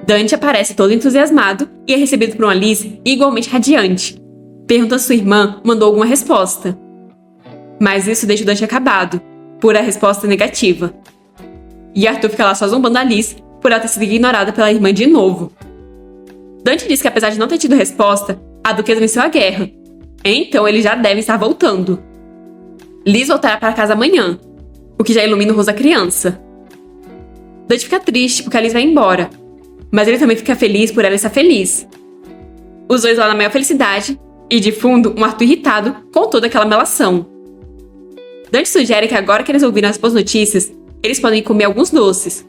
Dante aparece todo entusiasmado e é recebido por uma Liz igualmente radiante. Pergunta se sua irmã mandou alguma resposta. Mas isso deixa o Dante acabado, por a resposta negativa. E Arthur fica lá só zombando a Liz por ela ter sido ignorada pela irmã de novo. Dante diz que apesar de não ter tido resposta, a duquesa venceu a guerra. Então eles já devem estar voltando. Liz voltará para casa amanhã, o que já ilumina o rosto da criança. Dante fica triste porque a Liz vai embora, mas ele também fica feliz por ela estar feliz. Os dois lá na maior felicidade, e de fundo, um Arthur irritado com toda aquela melação. Dante sugere que agora que eles ouviram as boas notícias, eles podem comer alguns doces,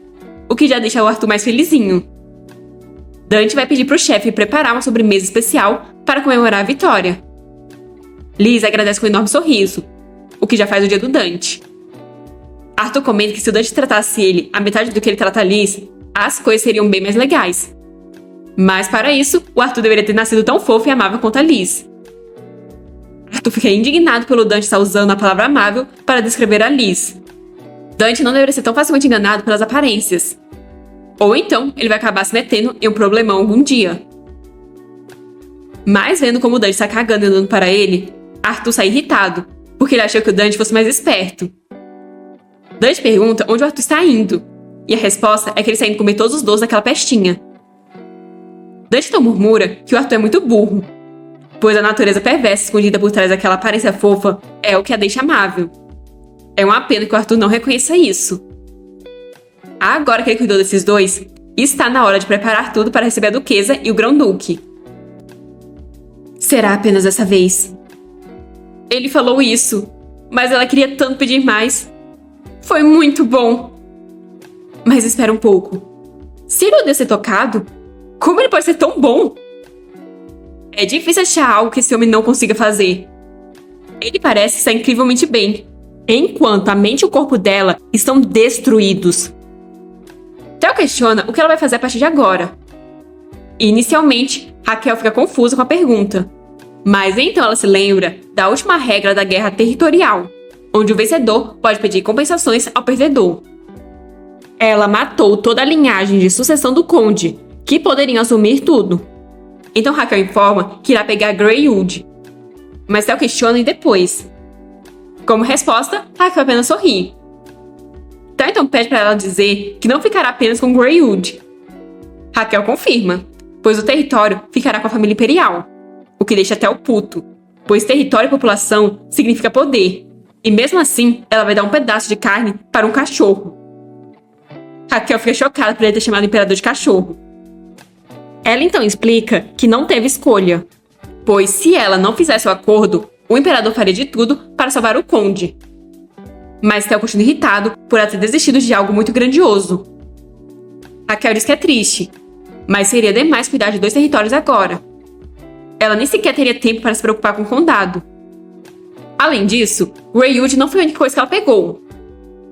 o que já deixa o Arthur mais felizinho. Dante vai pedir pro chefe preparar uma sobremesa especial para comemorar a vitória. Liz agradece com um enorme sorriso, o que já faz o dia do Dante. Arthur comenta que se o Dante tratasse ele a metade do que ele trata a Liz, as coisas seriam bem mais legais. Mas para isso, o Arthur deveria ter nascido tão fofo e amável quanto a Liz. Arthur fica indignado pelo Dante estar usando a palavra amável para descrever a Liz. Dante não deveria ser tão facilmente enganado pelas aparências. Ou então, ele vai acabar se metendo em um problemão algum dia. Mas vendo como o Dante está cagando e andando para ele, Arthur sai irritado, porque ele achou que o Dante fosse mais esperto. Dante pergunta onde o Arthur está indo, e a resposta é que ele está indo comer todos os doces daquela pestinha. Dante então murmura que o Arthur é muito burro, pois a natureza perversa escondida por trás daquela aparência fofa é o que a deixa amável. É uma pena que o Arthur não reconheça isso. Agora que ele cuidou desses dois, está na hora de preparar tudo para receber a duquesa e o grão-duque. Será apenas dessa vez. Ele falou isso, mas ela queria tanto pedir mais. Foi muito bom. Mas espera um pouco. Se ele odeia ser tocado, como ele pode ser tão bom? É difícil achar algo que esse homem não consiga fazer. Ele parece estar incrivelmente bem, enquanto a mente e o corpo dela estão destruídos. Theo questiona o que ela vai fazer a partir de agora. Inicialmente, Raquel fica confusa com a pergunta, mas então ela se lembra da última regra da guerra territorial, onde o vencedor pode pedir compensações ao perdedor. Ela matou toda a linhagem de sucessão do conde, que poderiam assumir tudo. Então Raquel informa que irá pegar Greywood. Mas Theo questiona e depois. Como resposta, Raquel apenas sorri. Theo então pede para ela dizer que não ficará apenas com Greywood. Raquel confirma, pois o território ficará com a família imperial, o que deixa Theo puto, pois território e população significa poder, e mesmo assim ela vai dar um pedaço de carne para um cachorro. Raquel fica chocada por ele ter chamado o imperador de cachorro. Ela então explica que não teve escolha, pois se ela não fizesse o acordo, o imperador faria de tudo para salvar o conde. Mas Theo continua irritado por ela ter desistido de algo muito grandioso. Raquel diz que é triste, mas seria demais cuidar de 2 territórios agora. Ela nem sequer teria tempo para se preocupar com o condado. Além disso, Greywood não foi a única coisa que ela pegou.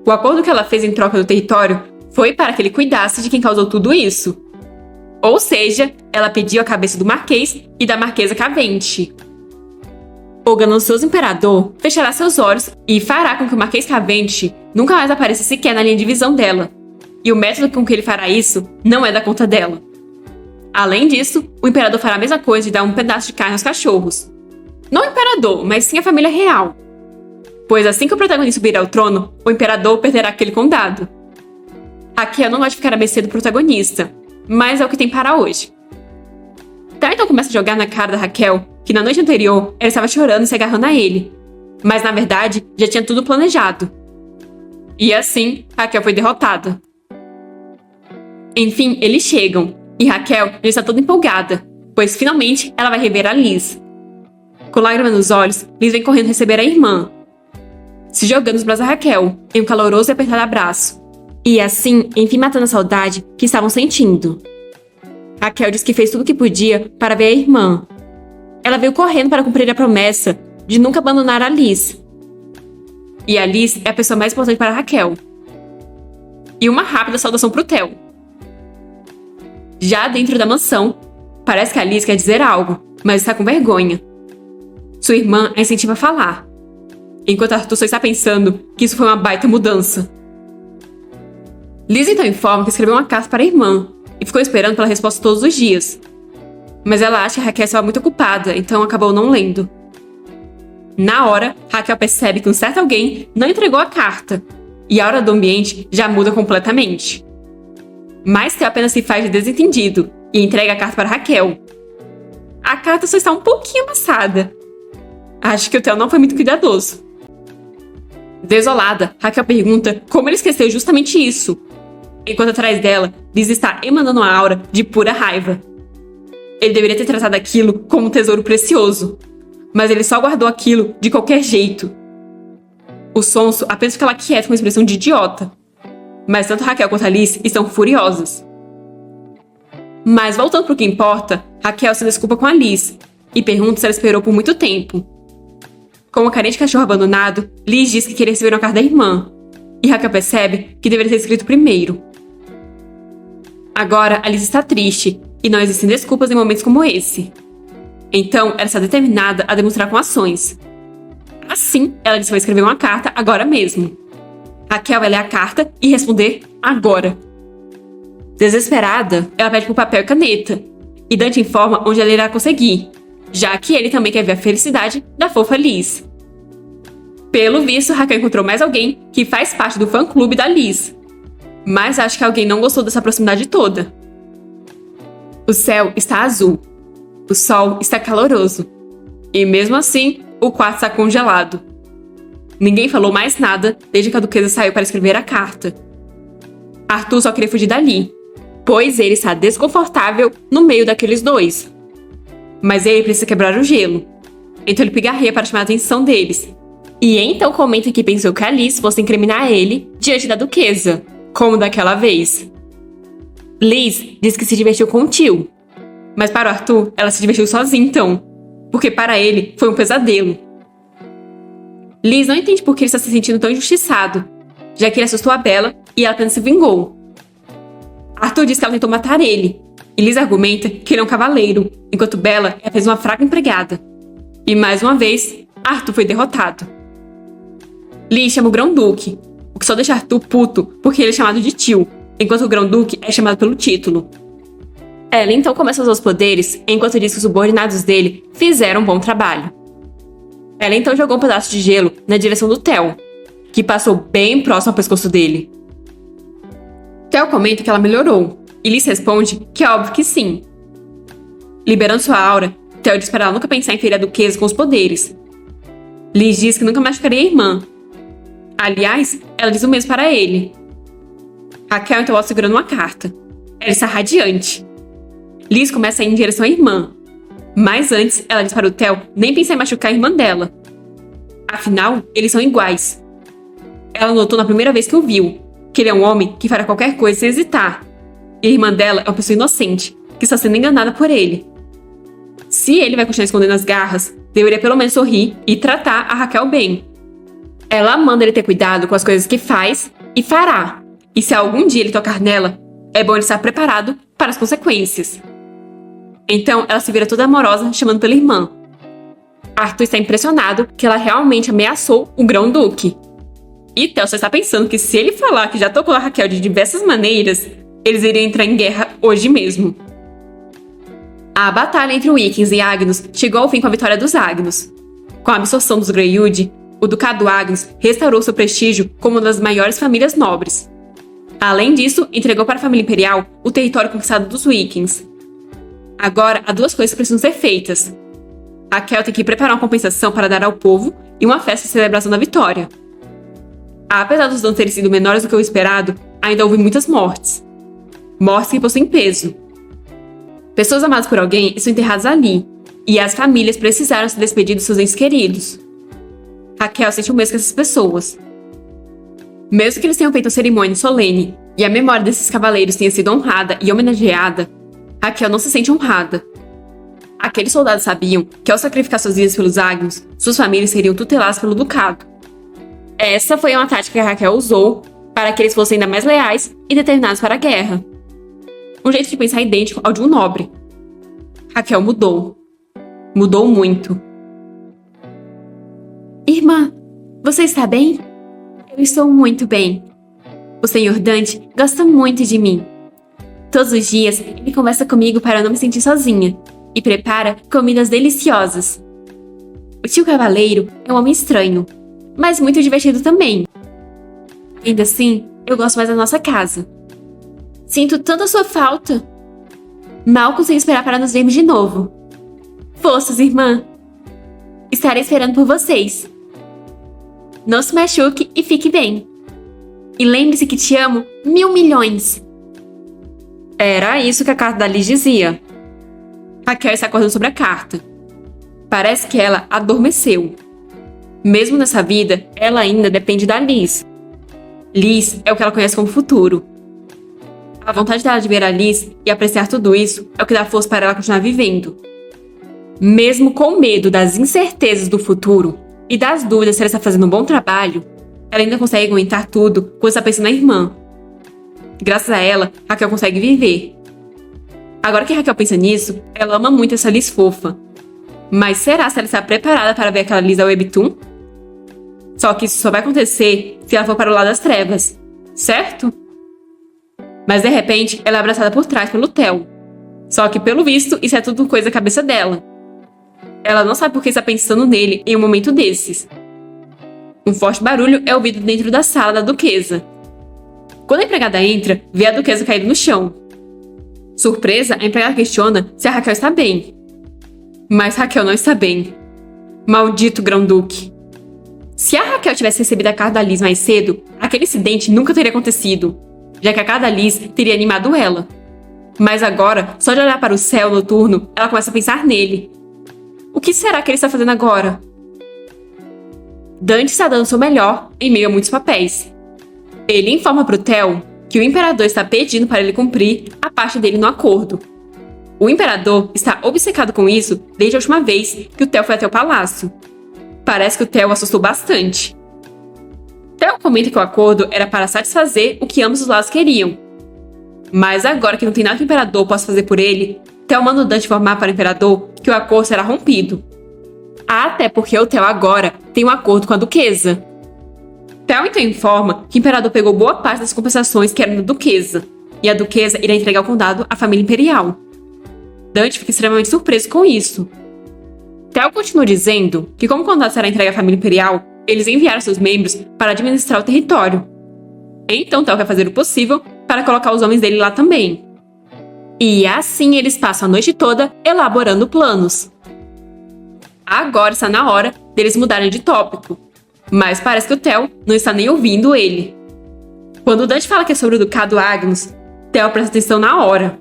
O acordo que ela fez em troca do território foi para que ele cuidasse de quem causou tudo isso. Ou seja, ela pediu a cabeça do Marquês e da Marquesa Cavente. O ganancioso imperador fechará seus olhos e fará com que o Marquês Cavente nunca mais apareça sequer na linha de visão dela. E o método com que ele fará isso não é da conta dela. Além disso, o imperador fará a mesma coisa de dar um pedaço de carne aos cachorros. Não o imperador, mas sim a família real. Pois assim que o protagonista subir ao trono, o imperador perderá aquele condado. Raquel não gosta de ficar à mercê do protagonista, mas é o que tem para hoje. Theo então começa a jogar na cara da Raquel que na noite anterior ela estava chorando e se agarrando a ele, mas na verdade já tinha tudo planejado. E assim, Raquel foi derrotada. Enfim, eles chegam, e Raquel já está toda empolgada, pois finalmente ela vai rever a Liz. Com lágrimas nos olhos, Liz vem correndo receber a irmã, se jogando nos braços da Raquel, em um caloroso e apertado abraço, e assim, enfim matando a saudade que estavam sentindo. Raquel diz que fez tudo o que podia para ver a irmã. Ela veio correndo para cumprir a promessa de nunca abandonar a Liz. E a Liz é a pessoa mais importante para Raquel. E uma rápida saudação pro Theo. Já dentro da mansão, parece que a Liz quer dizer algo, mas está com vergonha. Sua irmã a incentiva a falar, enquanto Arthur só está pensando que isso foi uma baita mudança. Liz então informa que escreveu uma carta para a irmã e e ficou esperando pela resposta todos os dias. Mas ela acha que Raquel estava muito ocupada, então acabou não lendo. Na hora, Raquel percebe que um certo alguém não entregou a carta, e a hora do ambiente já muda completamente. Mas Theo apenas se faz de desentendido e entrega a carta para Raquel. A carta só está um pouquinho amassada. Acho que o Theo não foi muito cuidadoso. Desolada, Raquel pergunta como ele esqueceu justamente isso, enquanto atrás dela, Liz está emanando uma aura de pura raiva. Ele deveria ter tratado aquilo como um tesouro precioso, mas ele só guardou aquilo de qualquer jeito. O sonso apenas fica lá quieto com uma expressão de idiota. Mas tanto Raquel quanto a Liz estão furiosas. Mas voltando pro que importa, Raquel se desculpa com a Liz e pergunta se ela esperou por muito tempo. Com um carente cachorro abandonado, Liz diz que queria receber uma carta da irmã, e Raquel percebe que deveria ter escrito primeiro. Agora, a Liz está triste, e não existem desculpas em momentos como esse. Então, ela está determinada a demonstrar com ações. Assim, ela diz que vai escrever uma carta agora mesmo. Raquel vai ler a carta e responder agora. Desesperada, ela pede por papel e caneta, e Dante informa onde ela irá conseguir, já que ele também quer ver a felicidade da fofa Liz. Pelo visto, Raquel encontrou mais alguém que faz parte do fã-clube da Liz, mas acho que alguém não gostou dessa proximidade toda. O céu está azul, o sol está caloroso, e mesmo assim, o quarto está congelado. Ninguém falou mais nada desde que a duquesa saiu para escrever a carta. Arthur só queria fugir dali, pois ele está desconfortável no meio daqueles dois. Mas ele precisa quebrar o gelo. Então ele pigarreia para chamar a atenção deles. E então comenta que pensou que a Liz fosse incriminar ele diante da duquesa, como daquela vez. Liz diz que se divertiu com o tio. Mas para o Arthur, ela se divertiu sozinha então, porque para ele foi um pesadelo. Liz não entende por que ele está se sentindo tão injustiçado, já que ele assustou a Bella e ela apenas se vingou. Arthur diz que ela tentou matar ele, e Liz argumenta que ele é um cavaleiro, enquanto Bella é apenas uma fraca empregada. E mais uma vez, Arthur foi derrotado. Liz chama o Grão-Duque, o que só deixa Arthur puto porque ele é chamado de tio, enquanto o Grão-Duque é chamado pelo título. Ela então começa a usar os poderes, enquanto diz que os subordinados dele fizeram um bom trabalho. Ela então jogou um pedaço de gelo na direção do Theo, que passou bem próximo ao pescoço dele. Theo comenta que ela melhorou, e Liz responde que é óbvio que sim. Liberando sua aura, Theo diz para ela nunca pensar em ferir a duquesa com os poderes. Liz diz que nunca machucaria a irmã. Aliás, ela diz o mesmo para ele. Raquel então volta segurando uma carta. Ela está radiante. Liz começa a ir em direção à irmã. Mas antes, ela diz para o Theo nem pensar em machucar a irmã dela. Afinal, eles são iguais. Ela notou na primeira vez que o viu, que ele é um homem que fará qualquer coisa sem hesitar. E a irmã dela é uma pessoa inocente, que está sendo enganada por ele. Se ele vai continuar escondendo as garras, deveria pelo menos sorrir e tratar a Raquel bem. Ela manda ele ter cuidado com as coisas que faz e fará. E se algum dia ele tocar nela, é bom ele estar preparado para as consequências. Então, ela se vira toda amorosa, chamando pela irmã. Arthur está impressionado que ela realmente ameaçou o Grão-Duque. E Theo só está pensando que se ele falar que já tocou a Raquel de diversas maneiras, eles iriam entrar em guerra hoje mesmo. A batalha entre Vikings e Agnus chegou ao fim com a vitória dos Agnus. Com a absorção dos Greyhound, o Ducado Agnus restaurou seu prestígio como uma das maiores famílias nobres. Além disso, entregou para a família imperial o território conquistado dos Vikings. Agora, há duas coisas que precisam ser feitas. Raquel tem que preparar uma compensação para dar ao povo e uma festa de celebração da vitória. Apesar dos danos terem sido menores do que o esperado, ainda houve muitas mortes. Mortes que possuem peso. Pessoas amadas por alguém estão enterradas ali, e as famílias precisaram se despedir dos seus entes queridos. Raquel sente o mesmo que essas pessoas. Mesmo que eles tenham feito uma cerimônia solene e a memória desses cavaleiros tenha sido honrada e homenageada, Raquel não se sente honrada. Aqueles soldados sabiam que ao sacrificar suas vidas pelos Agnus, suas famílias seriam tuteladas pelo ducado. Essa foi uma tática que a Raquel usou para que eles fossem ainda mais leais e determinados para a guerra. Um jeito de pensar idêntico ao de um nobre. Raquel mudou. Mudou muito. Irmã, você está bem? Eu estou muito bem. O Senhor Dante gosta muito de mim. Todos os dias, ele conversa comigo para eu não me sentir sozinha e prepara comidas deliciosas. O tio Cavaleiro é um homem estranho, mas muito divertido também. Ainda assim, eu gosto mais da nossa casa. Sinto tanta sua falta. Mal consigo esperar para nos vermos de novo. Forças, irmã. Estarei esperando por vocês. Não se machuque e fique bem. E lembre-se que te amo 1000 milhões. Era isso que a carta da Liz dizia. Raquel está acordando sobre a carta. Parece que ela adormeceu. Mesmo nessa vida, ela ainda depende da Liz. Liz é o que ela conhece como futuro. A vontade dela de ver a Liz e apreciar tudo isso é o que dá força para ela continuar vivendo. Mesmo com medo das incertezas do futuro e das dúvidas se ela está fazendo um bom trabalho, ela ainda consegue aguentar tudo quando está pensando na irmã. Graças a ela, Raquel consegue viver. Agora que Raquel pensa nisso, ela ama muito essa Liz fofa. Mas será se ela está preparada para ver aquela Liz da Webtoon? Só que isso só vai acontecer se ela for para o lado das trevas, certo? Mas de repente, ela é abraçada por trás pelo Theo. Só que pelo visto, isso é tudo coisa da cabeça dela. Ela não sabe por que está pensando nele em um momento desses. Um forte barulho é ouvido dentro da sala da duquesa. Quando a empregada entra, vê a duquesa caída no chão. Surpresa, a empregada questiona se a Raquel está bem. Mas Raquel não está bem. Maldito Grão-Duque. Se a Raquel tivesse recebido a carta da Liz mais cedo, aquele incidente nunca teria acontecido, já que a carta da Liz teria animado ela. Mas agora, só de olhar para o céu noturno, ela começa a pensar nele. O que será que ele está fazendo agora? Dante está dando seu melhor em meio a muitos papéis. Ele informa para o Theo que o imperador está pedindo para ele cumprir a parte dele no acordo. O imperador está obcecado com isso desde a última vez que o Theo foi até o palácio. Parece que o Theo assustou bastante. Theo comenta que o acordo era para satisfazer o que ambos os lados queriam. Mas agora que não tem nada que o imperador possa fazer por ele, Theo manda o Dante informar para o imperador que o acordo será rompido. Até porque o Theo agora tem um acordo com a duquesa. Theo então informa que o imperador pegou boa parte das compensações que eram da duquesa, e a duquesa irá entregar o condado à família imperial. Dante fica extremamente surpreso com isso. Theo continua dizendo que, como o condado será entregue à família imperial, eles enviaram seus membros para administrar o território. Então Theo vai fazer o possível para colocar os homens dele lá também. E assim eles passam a noite toda elaborando planos. Agora está na hora deles mudarem de tópico, mas parece que o Theo não está nem ouvindo ele. Quando o Dante fala que é sobre o Ducado Agnus, Theo presta atenção na hora.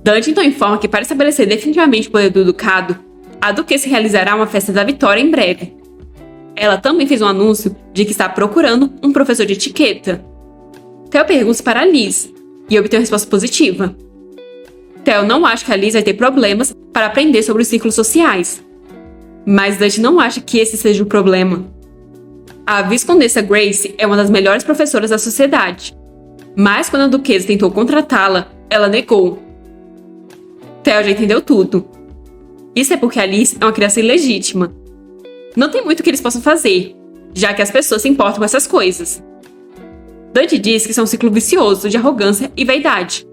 Dante então informa que para estabelecer definitivamente o poder do Ducado, a duquesa realizará uma festa da vitória em breve. Ela também fez um anúncio de que está procurando um professor de etiqueta. Theo pergunta para a Liz e obtém uma resposta positiva. Theo não acha que a Liz vai ter problemas para aprender sobre os círculos sociais. Mas Dante não acha que esse seja o problema. A Viscondessa Grace é uma das melhores professoras da sociedade. Mas quando a duquesa tentou contratá-la, ela negou. Theo já entendeu tudo. Isso é porque a Liz é uma criança ilegítima. Não tem muito que eles possam fazer, já que as pessoas se importam com essas coisas. Dante diz que isso é um ciclo vicioso de arrogância e vaidade.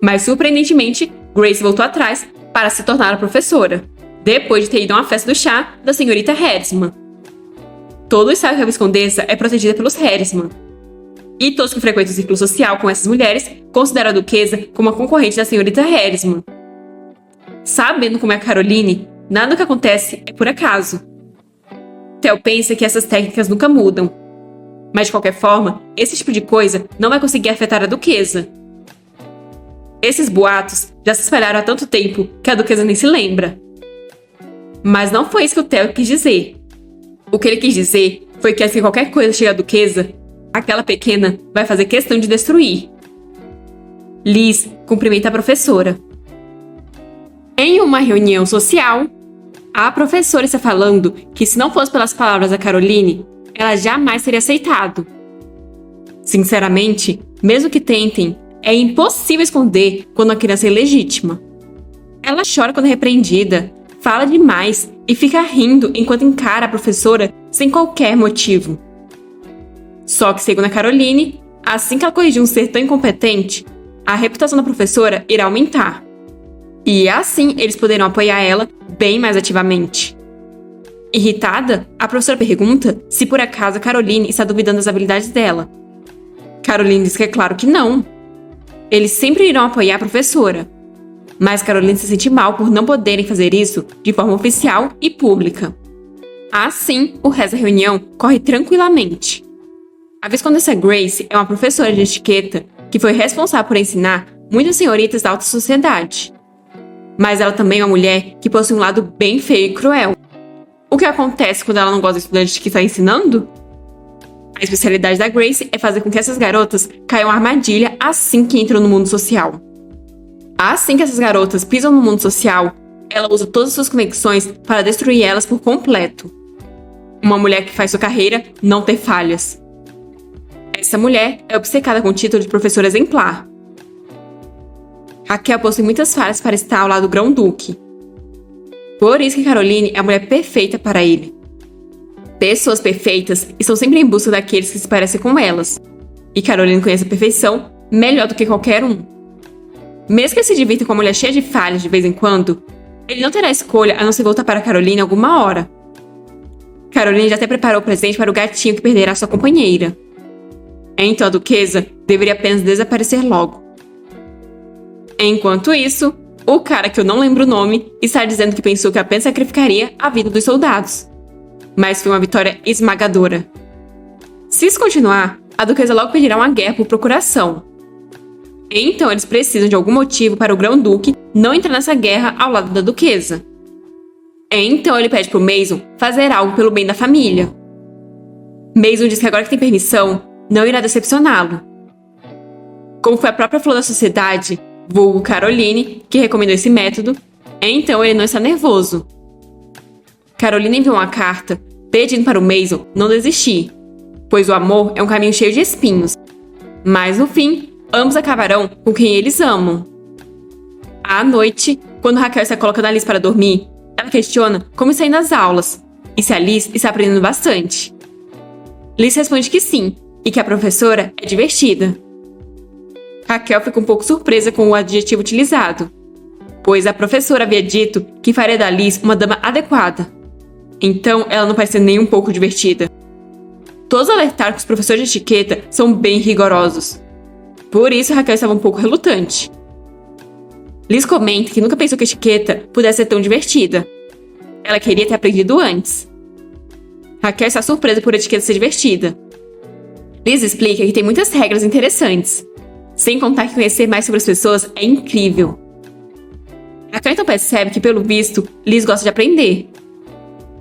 Mas, surpreendentemente, Grace voltou atrás para se tornar a professora, depois de ter ido a uma festa do chá da senhorita Harrisman. Todos sabem que a Viscondessa é protegida pelos Harrisman. E todos que frequentam o círculo social com essas mulheres consideram a duquesa como uma concorrente da senhorita Harrisman. Sabendo como é a Caroline, nada do que acontece é por acaso. Theo pensa que essas técnicas nunca mudam. Mas de qualquer forma, esse tipo de coisa não vai conseguir afetar a duquesa. Esses boatos já se espalharam há tanto tempo que a duquesa nem se lembra. Mas não foi isso que o Theo quis dizer. O que ele quis dizer foi que assim qualquer coisa chegue à duquesa, aquela pequena vai fazer questão de destruir. Liz cumprimenta a professora. Em uma reunião social, a professora está falando que se não fosse pelas palavras da Caroline, ela jamais teria aceitado. Sinceramente, mesmo que tentem, é impossível esconder quando a criança é ilegítima. Ela chora quando é repreendida, fala demais e fica rindo enquanto encara a professora sem qualquer motivo. Só que, segundo a Caroline, assim que ela corrigiu um ser tão incompetente, a reputação da professora irá aumentar. E assim eles poderão apoiar ela bem mais ativamente. Irritada, a professora pergunta se por acaso Caroline está duvidando das habilidades dela. Caroline diz que é claro que não. Eles sempre irão apoiar a professora. Mas Caroline se sente mal por não poderem fazer isso de forma oficial e pública. Assim, o resto da reunião corre tranquilamente. A Viscondessa Grace é uma professora de etiqueta que foi responsável por ensinar muitas senhoritas da alta sociedade. Mas ela também é uma mulher que possui um lado bem feio e cruel. O que acontece quando ela não gosta do estudante que está ensinando? A especialidade da Grace é fazer com que essas garotas caiam em armadilha assim que entram no mundo social. Assim que essas garotas pisam no mundo social, ela usa todas as suas conexões para destruir elas por completo. Uma mulher que faz sua carreira não ter falhas. Essa mulher é obcecada com o título de professora exemplar. Raquel possui muitas falhas para estar ao lado do grão-duque. Por isso que Caroline é a mulher perfeita para ele. Pessoas perfeitas estão sempre em busca daqueles que se parecem com elas. E Caroline conhece a perfeição melhor do que qualquer um. Mesmo que ele se divirta com uma mulher cheia de falhas de vez em quando, ele não terá escolha a não ser voltar para Caroline alguma hora. Caroline já até preparou o presente para o gatinho que perderá sua companheira. Então a duquesa deveria apenas desaparecer logo. Enquanto isso, o cara que eu não lembro o nome está dizendo que pensou que apenas sacrificaria a vida dos soldados. Mas foi uma vitória esmagadora. Se isso continuar, a duquesa logo pedirá uma guerra por procuração. Então eles precisam de algum motivo para o grão-duque não entrar nessa guerra ao lado da duquesa. Então ele pede pro Mason fazer algo pelo bem da família. Mason diz que agora que tem permissão, não irá decepcioná-lo. Como foi a própria flor da sociedade, vulgo Caroline, que recomendou esse método, então ele não está nervoso. Caroline enviou uma carta pedindo para o Mason não desistir, pois o amor é um caminho cheio de espinhos. Mas no fim, ambos acabarão com quem eles amam. À noite, quando Raquel está colocando a Liz para dormir, ela questiona como está indo as aulas e se a Liz está aprendendo bastante. Liz responde que sim, e que a professora é divertida. Raquel fica um pouco surpresa com o adjetivo utilizado, pois a professora havia dito que faria da Liz uma dama adequada. Então ela não parece nem um pouco divertida. Todos alertaram que os professores de etiqueta são bem rigorosos. Por isso Raquel estava um pouco relutante. Liz comenta que nunca pensou que a etiqueta pudesse ser tão divertida. Ela queria ter aprendido antes. Raquel está surpresa por a etiqueta ser divertida. Liz explica que tem muitas regras interessantes, sem contar que conhecer mais sobre as pessoas é incrível. Raquel então percebe que, pelo visto, Liz gosta de aprender.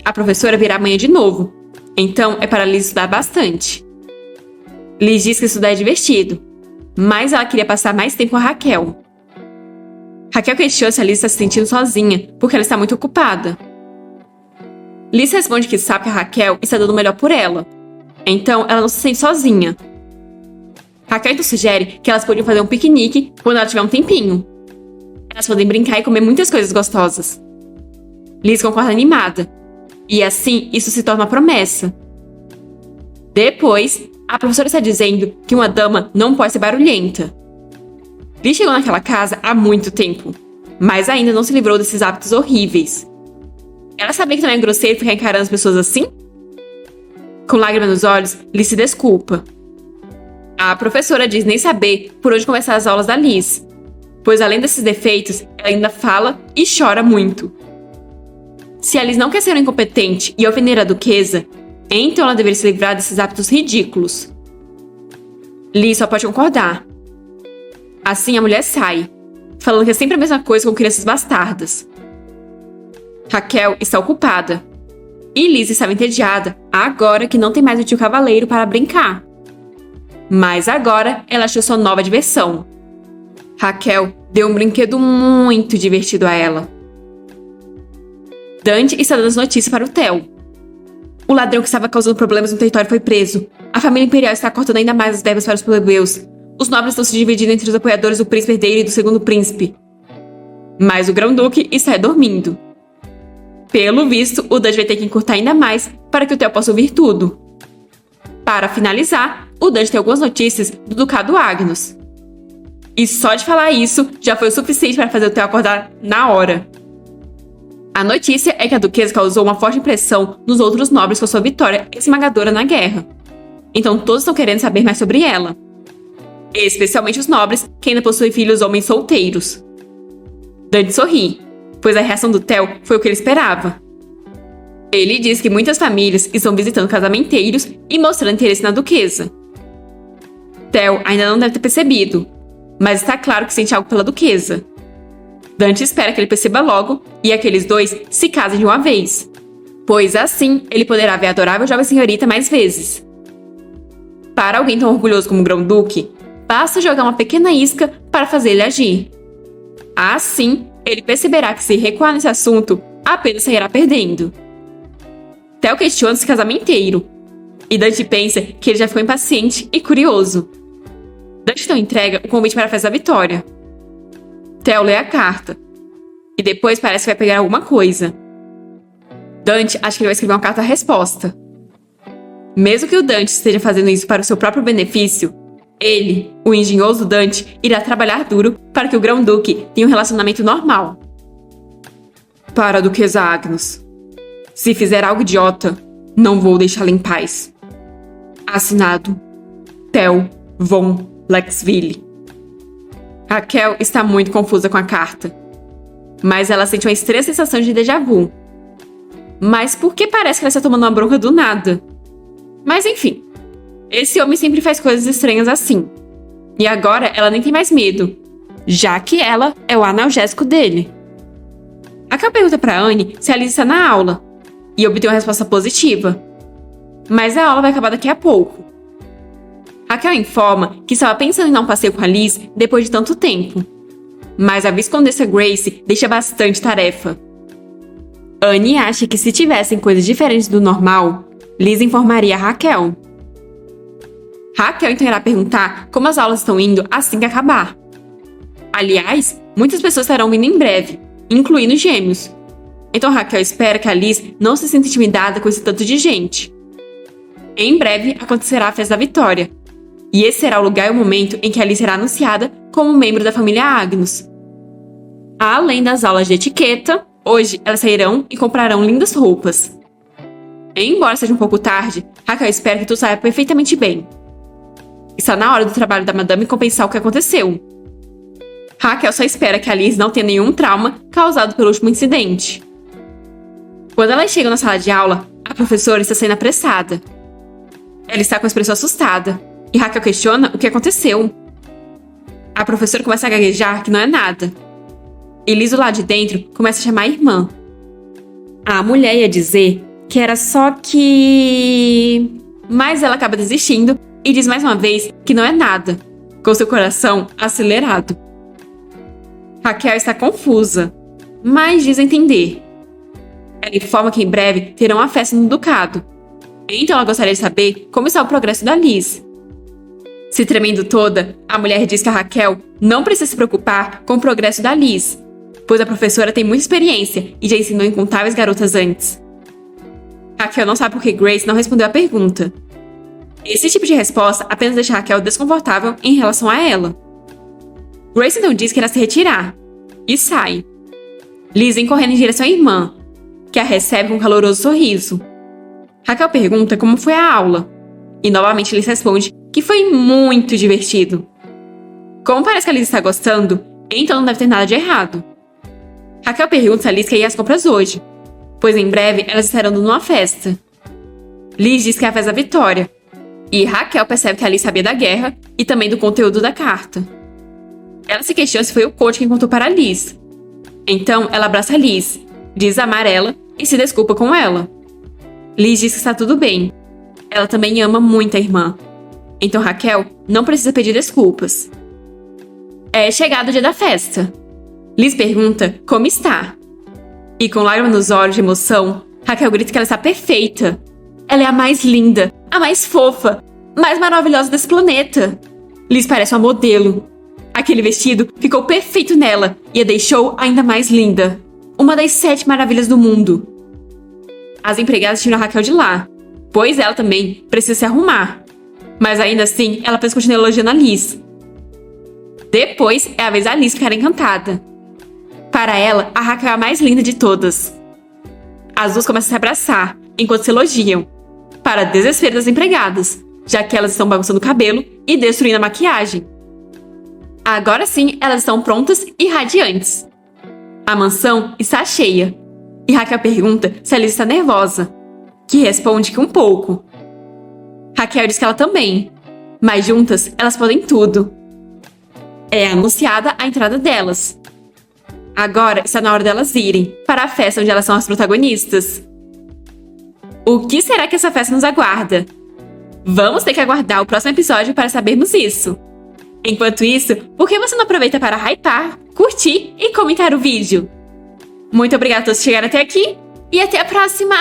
A professora virá amanhã de novo, então é para Liz estudar bastante. Liz diz que estudar é divertido, mas ela queria passar mais tempo com a Raquel. Raquel questiona se a Liz está se sentindo sozinha, porque ela está muito ocupada. Liz responde que sabe que a Raquel está dando o melhor por ela, então ela não se sente sozinha. Raquel então sugere que elas podiam fazer um piquenique quando ela tiver um tempinho. Elas podem brincar e comer muitas coisas gostosas. Liz concorda animada, e assim isso se torna uma promessa. Depois, a professora está dizendo que uma dama não pode ser barulhenta. Liz chegou naquela casa há muito tempo, mas ainda não se livrou desses hábitos horríveis. Ela sabia que não é grosseiro ficar encarando as pessoas assim? Com lágrimas nos olhos, Liz se desculpa. A professora diz nem saber por onde começar as aulas da Liz, pois além desses defeitos, ela ainda fala e chora muito. Se a Liz não quer ser incompetente e ofender a duquesa, então ela deveria se livrar desses hábitos ridículos. Liz só pode concordar. Assim a mulher sai, falando que é sempre a mesma coisa com crianças bastardas. Raquel está ocupada, e Liz estava entediada agora que não tem mais o tio cavaleiro para brincar. Mas agora ela achou sua nova diversão. Raquel deu um brinquedo muito divertido a ela. Dante está dando as notícias para o Theo. O ladrão que estava causando problemas no território foi preso. A família imperial está cortando ainda mais as verbas para os plebeus. Os nobres estão se dividindo entre os apoiadores do príncipe herdeiro e do segundo príncipe. Mas o grão-duque está dormindo. Pelo visto, o Dante vai ter que encurtar ainda mais para que o Theo possa ouvir tudo. Para finalizar, o Dante tem algumas notícias do Ducado Agnus. E só de falar isso já foi o suficiente para fazer o Theo acordar na hora. A notícia é que a duquesa causou uma forte impressão nos outros nobres com sua vitória esmagadora na guerra. Então todos estão querendo saber mais sobre ela. Especialmente os nobres que ainda possuem filhos homens solteiros. Dante sorri, pois a reação do Theo foi o que ele esperava. Ele diz que muitas famílias estão visitando casamenteiros e mostrando interesse na duquesa. Theo ainda não deve ter percebido, mas está claro que sente algo pela duquesa. Dante espera que ele perceba logo e aqueles dois se casem de uma vez, pois assim ele poderá ver a adorável jovem senhorita mais vezes. Para alguém tão orgulhoso como o Grão-Duque, basta jogar uma pequena isca para fazer ele agir. Assim, ele perceberá que se recuar nesse assunto, apenas sairá perdendo. Theo questiona esse casamenteiro, e Dante pensa que ele já ficou impaciente e curioso. Dante então entrega o convite para a festa da vitória. Theo lê a carta, e depois parece que vai pegar alguma coisa. Dante acha que ele vai escrever uma carta-resposta. Mesmo que o Dante esteja fazendo isso para o seu próprio benefício, ele, o engenhoso Dante, irá trabalhar duro para que o Grão-Duque tenha um relacionamento normal. Para a duquesa Agnes. Se fizer algo idiota, não vou deixá-la em paz. Assinado Theo von Lexville. Raquel está muito confusa com a carta, mas ela sente uma estranha sensação de déjà vu. Mas por que parece que ela está tomando uma bronca do nada? Mas enfim, esse homem sempre faz coisas estranhas assim. E agora ela nem tem mais medo, já que ela é o analgésico dele. Raquel pergunta para Anne se a Liz está na aula, e obtém uma resposta positiva. Mas a aula vai acabar daqui a pouco. Raquel informa que estava pensando em dar um passeio com a Liz depois de tanto tempo. Mas a Viscondessa Grace deixa bastante tarefa. Anne acha que se tivessem coisas diferentes do normal, Liz informaria a Raquel. Raquel então irá perguntar como as aulas estão indo assim que acabar. Aliás, muitas pessoas estarão vindo em breve, incluindo os gêmeos. Então Raquel espera que a Liz não se sinta intimidada com esse tanto de gente. Em breve acontecerá a festa da vitória. E esse será o lugar e o momento em que a Liz será anunciada como membro da família Agnus. Além das aulas de etiqueta, hoje elas sairão e comprarão lindas roupas. Embora seja um pouco tarde, Raquel espera que tudo saia perfeitamente bem. Está na hora do trabalho da madame compensar o que aconteceu. Raquel só espera que a Liz não tenha nenhum trauma causado pelo último incidente. Quando elas chegam na sala de aula, a professora está saindo apressada. Ela está com a expressão assustada, e Raquel questiona o que aconteceu. A professora começa a gaguejar que não é nada. E Liz, do lado de dentro, começa a chamar a irmã. A mulher ia dizer que era só que... Mas ela acaba desistindo e diz mais uma vez que não é nada, com seu coração acelerado. Raquel está confusa, mas diz entender. Ela informa que em breve terão uma festa no ducado. Então ela gostaria de saber como está o progresso da Liz. Se tremendo toda, a mulher diz que a Raquel não precisa se preocupar com o progresso da Liz, pois a professora tem muita experiência e já ensinou incontáveis garotas antes. Raquel não sabe por que Grace não respondeu à pergunta. Esse tipo de resposta apenas deixa Raquel desconfortável em relação a ela. Grace então diz que irá se retirar, e sai. Liz vem correndo em direção à irmã, que a recebe com um caloroso sorriso. Raquel pergunta como foi a aula, e novamente Liz responde que foi muito divertido. Como parece que a Liz está gostando, então não deve ter nada de errado. Raquel pergunta se a Liz quer ir às compras hoje, pois em breve elas estarão numa festa. Liz diz que é a festa da vitória, e Raquel percebe que a Liz sabia da guerra e também do conteúdo da carta. Ela se questiona se foi o coach quem contou para a Liz. Então ela abraça a Liz, diz amar ela e se desculpa com ela. Liz diz que está tudo bem. Ela também ama muito a irmã. Então Raquel não precisa pedir desculpas. É chegado o dia da festa. Liz pergunta como está. E com lágrimas nos olhos de emoção, Raquel grita que ela está perfeita. Ela é a mais linda, a mais fofa, mais maravilhosa desse planeta. Liz parece uma modelo. Aquele vestido ficou perfeito nela e a deixou ainda mais linda. Uma das 7 maravilhas do mundo. As empregadas tiram a Raquel de lá, pois ela também precisa se arrumar. Mas ainda assim, ela pensa continuar elogiando a Liz. Depois é a vez da Alice ficar encantada. Para ela, a Raquel é a mais linda de todas. As duas começam a se abraçar, enquanto se elogiam, para desespero das empregadas, já que elas estão bagunçando o cabelo e destruindo a maquiagem. Agora sim, elas estão prontas e radiantes. A mansão está cheia, e Raquel pergunta se Alice está nervosa, que responde que um pouco. Raquel diz que ela também, mas juntas elas podem tudo. É anunciada a entrada delas. Agora está na hora delas irem para a festa onde elas são as protagonistas. O que será que essa festa nos aguarda? Vamos ter que aguardar o próximo episódio para sabermos isso. Enquanto isso, por que você não aproveita para hypar, curtir e comentar o vídeo? Muito obrigada a todos que chegaram até aqui e até a próxima!